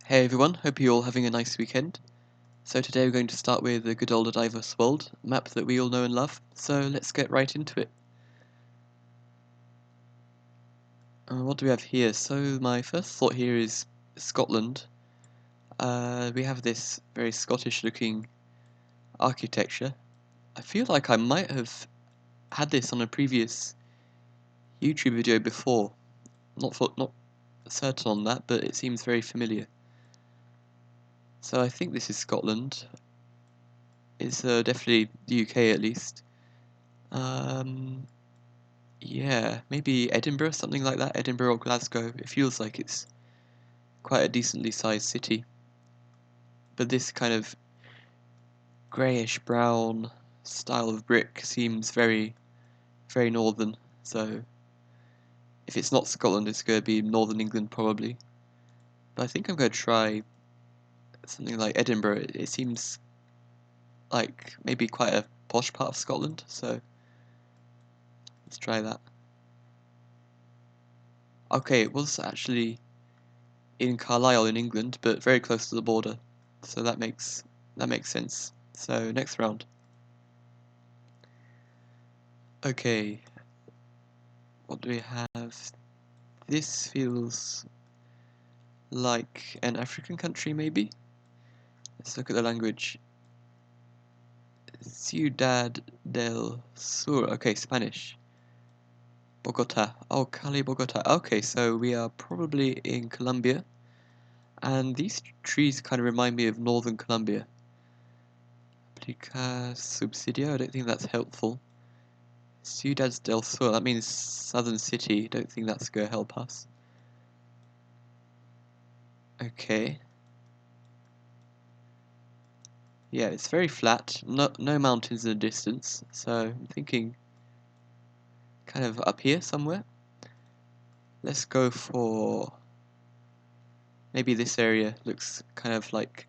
Hey everyone, hope you're all having a nice weekend. So today we're going to start with the good old A Diverse World, a map that we all know and love, so let's get right into it. What do we have here? So my first thought here is Scotland. We have this very Scottish looking architecture. I feel like I might have had this on a previous YouTube video before. Not certain on that, but it seems very familiar. So I think this is Scotland. It's definitely the UK at least. Yeah, maybe Edinburgh, something like that. Edinburgh or Glasgow. It feels like it's quite a decently sized city. But this kind of greyish brown style of brick seems very, very northern. So if it's not Scotland, it's going to be northern England probably. But I think I'm going to try something like Edinburgh. It seems like maybe quite a posh part of Scotland. So let's try that. Okay, it was actually in Carlisle in England, but very close to the border. So that makes sense. So next round. Okay, what do we have? This feels like an African country, maybe? Let's look at the language. Ciudad del Sur. Okay, Spanish. Bogota. Oh, Cali, Bogota. Okay, so we are probably in Colombia. And these trees kind of remind me of northern Colombia. Aplica subsidio. I don't think that's helpful. Ciudad del Sur. That means southern city. Don't think that's going to help us. Okay. Yeah, it's very flat, no mountains in the distance, so I'm thinking kind of up here somewhere. Let's go for maybe this area looks kind of like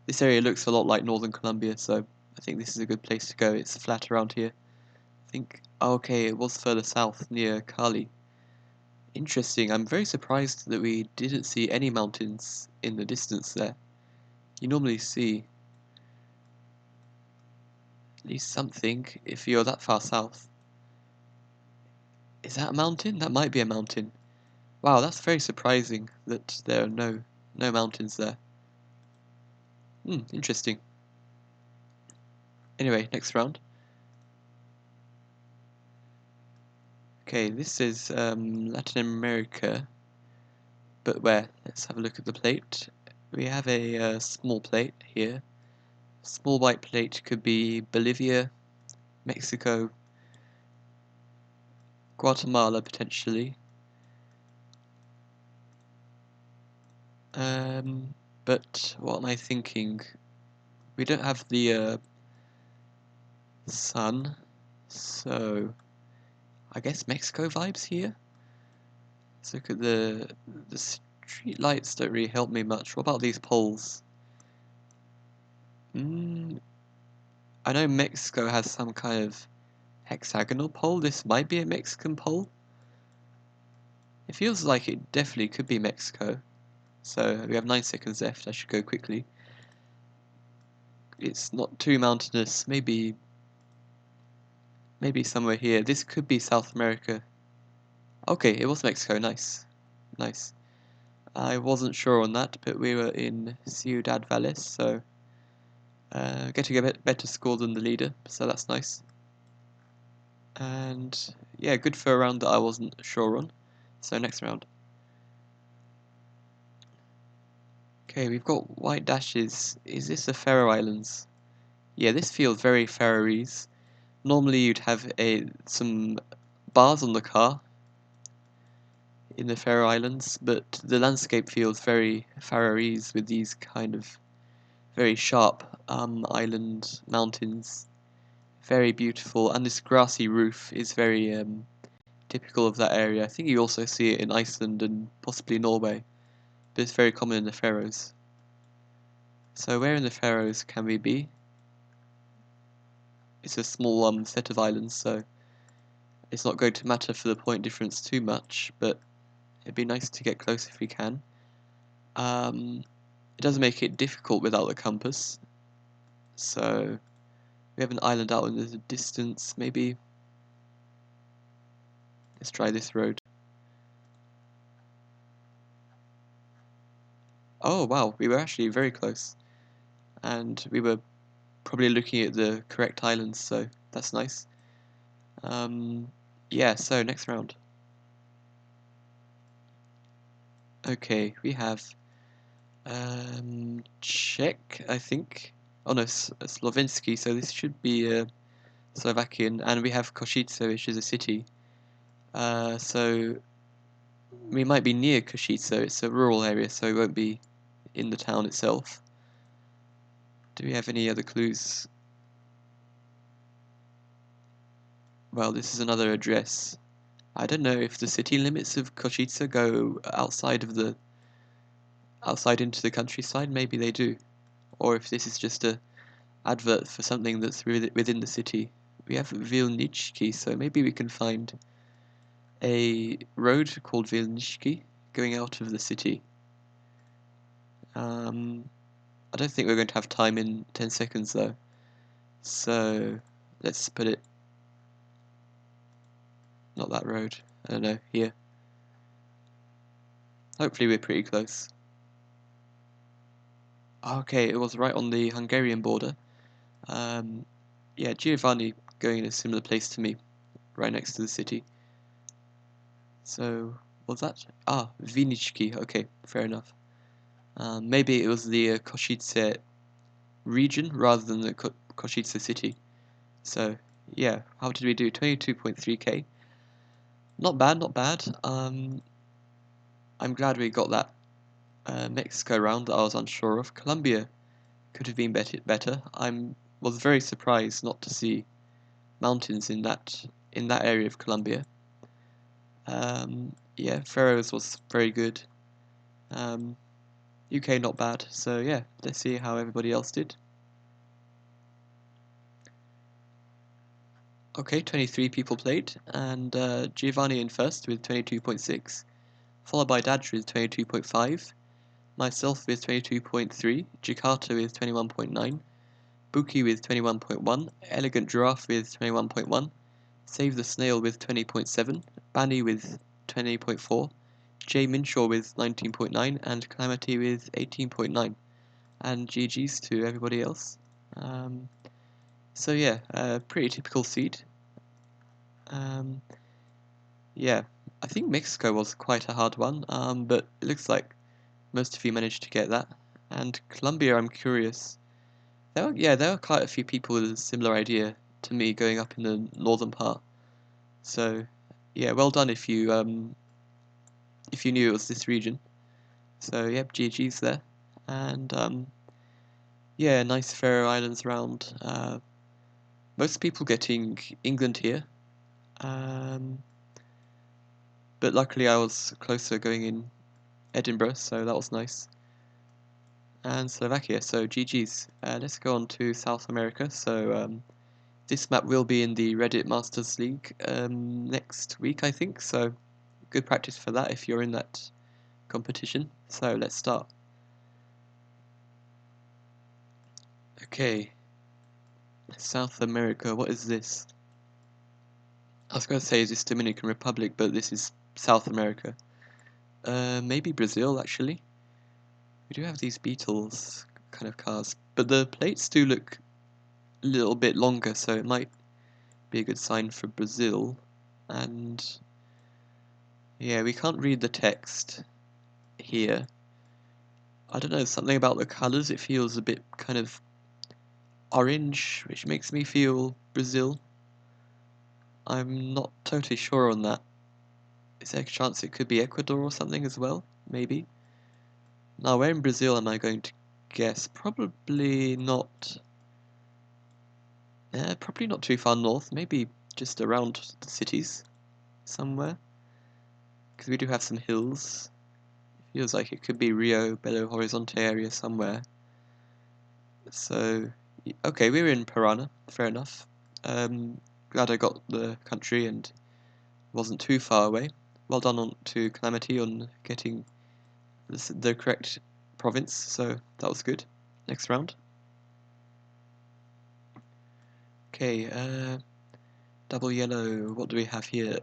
this area looks a lot like northern Colombia, so I think this is a good place to go. It's flat around here. I think okay, it was further south near Cali. Interesting. I'm very surprised that we didn't see any mountains in the distance there. You normally see at least something if you're that far south. Is that a mountain? That might be a mountain. Wow, that's very surprising that there are no mountains there. Interesting. Anyway, next round. Okay, this is Latin America, but where? Let's have a look at the plate. We have a small plate here. Small white plate could be Bolivia, Mexico, Guatemala potentially. But what am I thinking? We don't have the sun, so I guess Mexico vibes here. Let's look at the street lights don't really help me much. What about these poles? I know Mexico has some kind of hexagonal pole. This might be a Mexican pole. It feels like it definitely could be Mexico. So we have 9 seconds left. I should go quickly. It's not too mountainous. Maybe somewhere here. This could be South America. Okay, it was Mexico. Nice. Nice. I wasn't sure on that, but we were in Ciudad Valles, so getting a bit better score than the leader, so that's nice. And yeah, good for a round that I wasn't sure on. So next round. Okay, we've got white dashes. Is this the Faroe Islands? Yeah, this feels very Faroese. Normally you'd have some bars on the car in the Faroe Islands, but the landscape feels very Faroese with these kind of very sharp island mountains. Very beautiful, and this grassy roof is very typical of that area. I think you also see it in Iceland and possibly Norway, but it's very common in the Faroes. So where in the Faroes can we be? It's a small set of islands, so it's not going to matter for the point difference too much, but It'd be nice to get close if we can. It does make it difficult without the compass. So we have an island out in the distance. Maybe let's try this road. Oh wow, we were actually very close, and we were probably looking at the correct islands, so that's nice. Yeah, so next round. Okay, we have Czech, I think. Oh no, Slovinsky, so this should be Slovakian, and we have Košice, which is a city. So we might be near Košice, it's a rural area, so we won't be in the town itself. Do we have any other clues? Well, this is another address. I don't know if the city limits of Košice go outside into the countryside. Maybe they do, or if this is just a advert for something that's within the city. We have Vilničky, so maybe we can find a road called Vilničky going out of the city. I don't think we're going to have time in 10 seconds though, so let's put it, not that road, I don't know, here. Hopefully we're pretty close. Okay, it was right on the Hungarian border. Yeah, Giovanni going in a similar place to me, right next to the city. So, what's that? Ah, Vinichki, okay, fair enough. Maybe it was the Košice region rather than the Košice city. So, yeah, how did we do? 22.3k. Not bad, not bad. I'm glad we got that Mexico round that I was unsure of. Colombia could have been better. Was very surprised not to see mountains in that area of Colombia. Yeah, Faroes was very good. UK not bad. So yeah, let's see how everybody else did. Okay, 23 people played, and Giovanni in first with 22.6, followed by Daj with 22.5, myself with 22.3, Jakarta with 21.9, Buki with 21.1, Elegant Giraffe with 21.1, Save the Snail with 20.7, Banny with 20.4, Jay Minshaw with 19.9, and Calamity with 18.9. And GG's to everybody else. So yeah, pretty typical seed. Yeah, I think Mexico was quite a hard one, but it looks like most of you managed to get that. And Colombia, I'm curious. There were quite a few people with a similar idea to me going up in the northern part. So, yeah, well done if you knew it was this region. So, yep, GG's there. And yeah, nice Faroe Islands round. Most people getting England here. But luckily I was closer going in Edinburgh, so that was nice. And Slovakia, so GG's. Let's go on to South America. So this map will be in the Reddit Masters League next week, I think. So good practice for that if you're in that competition. So let's start. Okay, South America, what is this? I was going to say is this Dominican Republic, but this is South America. Maybe Brazil, actually. We do have these Beatles kind of cars, but the plates do look a little bit longer, so it might be a good sign for Brazil. And yeah, we can't read the text here. I don't know, something about the colours, it feels a bit kind of orange, which makes me feel Brazil. I'm not totally sure on that. Is there a chance it could be Ecuador or something as well? Maybe. Now, where in Brazil am I going to guess? Probably not. Probably not too far north. Maybe just around the cities somewhere. Because we do have some hills. Feels like it could be Rio, Belo Horizonte area somewhere. So, okay, we're in Parana. Fair enough. Glad I got the country and wasn't too far away. Well done on to Calamity on getting the correct province, so that was good. Next round. Okay, double yellow, what do we have here?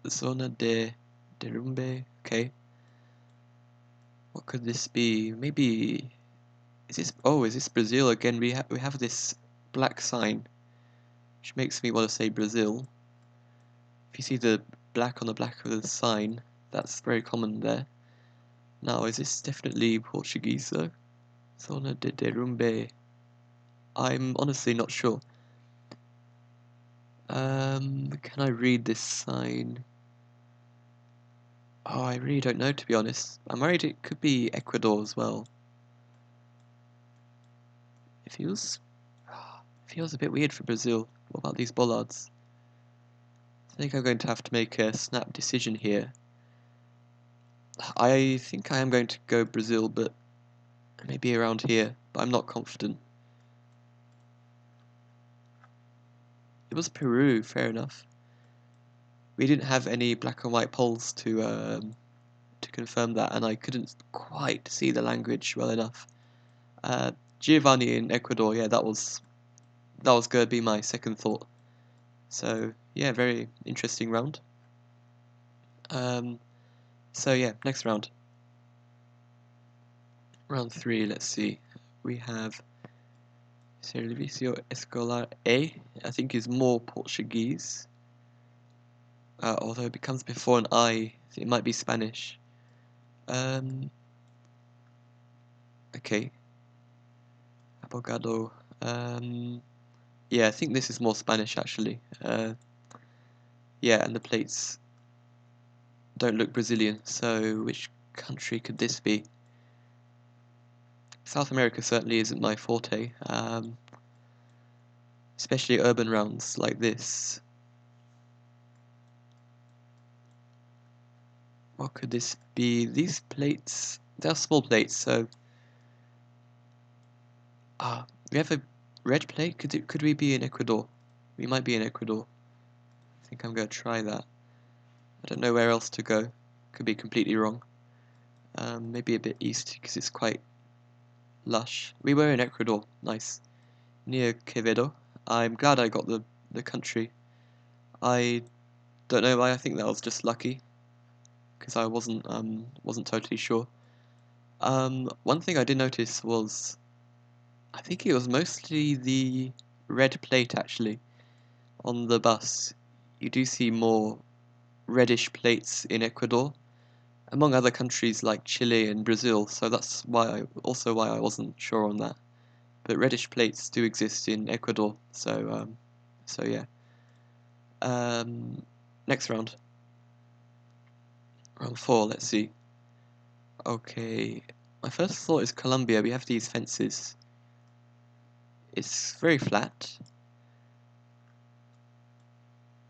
Zona de Derumbe, okay. What could this be? Maybe, is this Brazil again? We have this black sign, which makes me want to say Brazil. If you see the black on the back of the sign, that's very common there. Now, is this definitely Portuguese though? Zona de Derumbe. I'm honestly not sure. Can I read this sign? Oh, I really don't know, to be honest. I'm worried it could be Ecuador as well. It feels a bit weird for Brazil. What about these bollards? I think I'm going to have to make a snap decision here. I think I am going to go Brazil, but maybe around here, but I'm not confident. It was Peru, fair enough. We didn't have any black and white polls to confirm that, and I couldn't quite see the language well enough. Giovanni in Ecuador, yeah, that was going to be my second thought. So yeah, very interesting round. So yeah, next round. Round 3, let's see. We have Servicio Escolar A, I think is more Portuguese. Although it becomes before an I, so it might be Spanish. Okay. Abogado. Yeah, I think this is more Spanish actually. Yeah, and the plates don't look Brazilian, so which country could this be? South America certainly isn't my forte, especially urban rounds like this. What could this be? These plates, they're small plates, so we have a red plate. Could we be in Ecuador? We might be in Ecuador. I think I'm going to try that. I don't know where else to go. Could be completely wrong. Maybe a bit east because it's quite lush. We were in Ecuador. Nice. Near Quevedo. I'm glad I got the country. I don't know why. I think that was just lucky because I wasn't totally sure. One thing I did notice was I think it was mostly the red plate actually on the bus. You do see more reddish plates in Ecuador, among other countries like Chile and Brazil. So that's why I wasn't sure on that. But reddish plates do exist in Ecuador. So yeah. Um, Next round, round 4. Let's see. Okay, my first thought is Colombia. We have these fences. It's very flat.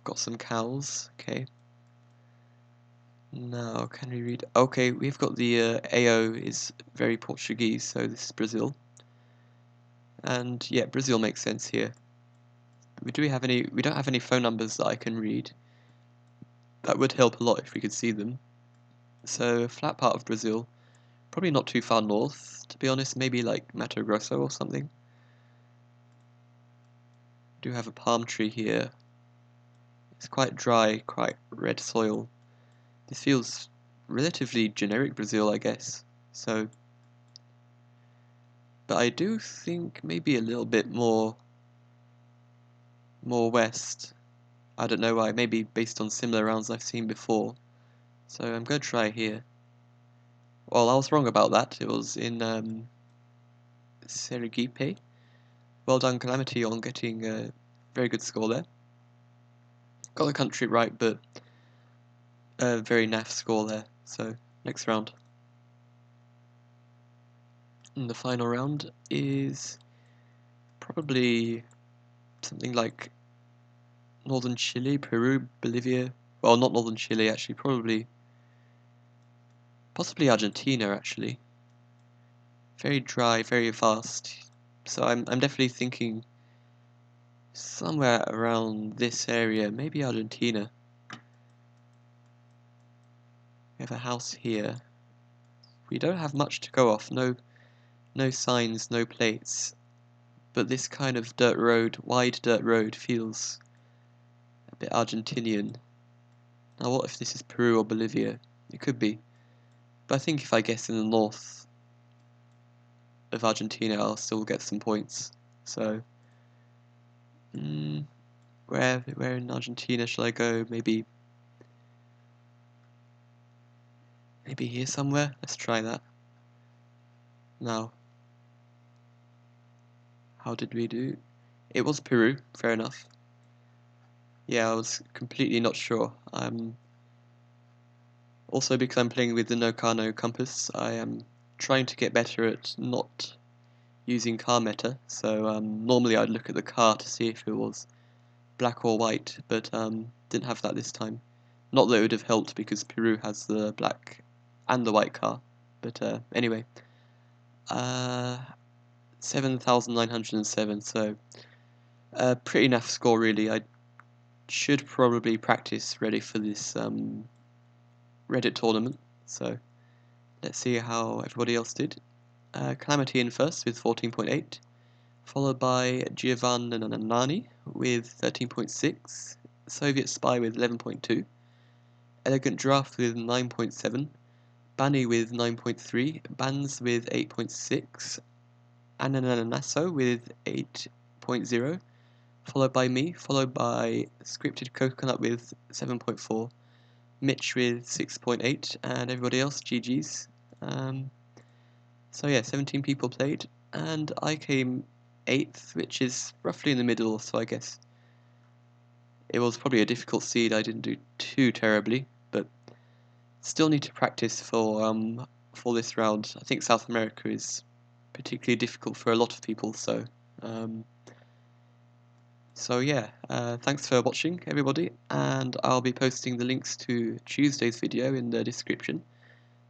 Got some cows. Okay. Now, can we read? Okay, we've got the AO is very Portuguese, so this is Brazil. And yeah, Brazil makes sense here. Do we have any? We don't have any phone numbers that I can read. That would help a lot if we could see them. So, a flat part of Brazil, probably not too far north, to be honest, maybe like Mato Grosso or something. We do have a palm tree here. It's quite dry, quite red soil. This feels relatively generic Brazil, I guess. So, but I do think maybe a little bit more west. I don't know why, maybe based on similar rounds I've seen before. So I'm going to try here. Well, I was wrong about that. It was in Sergipe. Well done, Calamity, on getting a very good score there. Got the country right, but a very naff score there. So next round. And the final round is probably something like northern Chile, Peru, Bolivia. Well, not northern Chile actually. Possibly Argentina actually. Very dry, very vast. So I'm definitely thinking somewhere around this area, maybe Argentina. We have a house here. We don't have much to go off, no signs, no plates, but this kind of dirt road, wide dirt road, feels a bit Argentinian. Now what if this is Peru or Bolivia? It could be, but I think if I guess in the north of Argentina I'll still get some points. So, where in Argentina shall I go? Maybe here somewhere? Let's try that. Now, how did we do? It was Peru, fair enough. Yeah, I was completely not sure. Also because I'm playing with the no car no compass, I am trying to get better at not using car meta. So normally I'd look at the car to see if it was black or white, but didn't have that this time. Not that it would have helped because Peru has the black and the white car. But anyway, 7,907. So pretty naff score really. I should probably practice ready for this Reddit tournament. So let's see how everybody else did. Calamity in first with 14.8, followed by Giovanni with 13.6, Soviet Spy with 11.2, Elegant Draft with 9.7, Banny with 9.3, Bans with 8.6, Anananaso with 8.0, followed by me, followed by Scripted Coconut with 7.4, Mitch with 6.8, and everybody else, GG's. So yeah, 17 people played, and I came 8th, which is roughly in the middle, so I guess it was probably a difficult seed. I didn't do too terribly, but still need to practice for this round. I think South America is particularly difficult for a lot of people, so yeah, thanks for watching everybody, and I'll be posting the links to Tuesday's video in the description.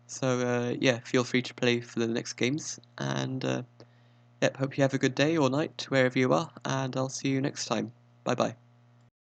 So yeah, feel free to play for the next games, and yep, hope you have a good day or night wherever you are, and I'll see you next time. Bye bye.